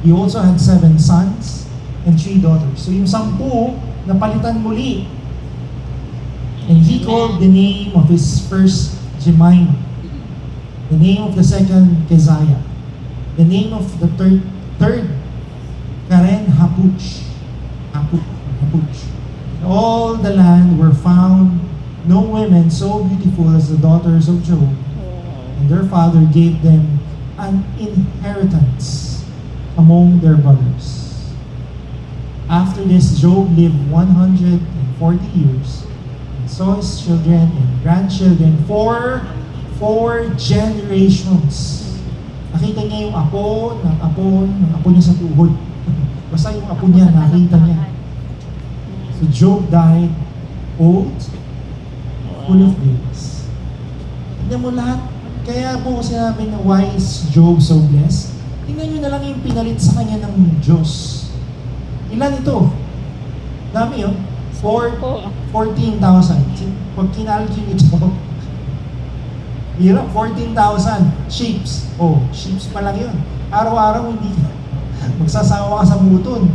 He also had 7 sons and 3 daughters. So yung 10, napalitan muli. And he called the name of his first Jemima, the name of the second Keziah, the name of the third Karen Hapuch. Hapuch. In all the land were found no women so beautiful as the daughters of Job, and their father gave them an inheritance among their brothers. After this, Job lived 140 years and saw his children and grandchildren for 4 generations. Nakita niya yung apo niya sa tuhod. Basta yung apo niya, nakita niya. So Job died old, full of days. Tignan mo lahat. Kaya po sinabi na why is Job so blessed? Tingnan nyo na lang yung pinalit sa kanya ng Diyos. Ilan ito? Dami yun. 14,000. Pag kinalkin ito, hirap, 14,000 sheeps. Oh, sheeps pa lang yun. Araw-araw hindi magsasawa ka sa muton.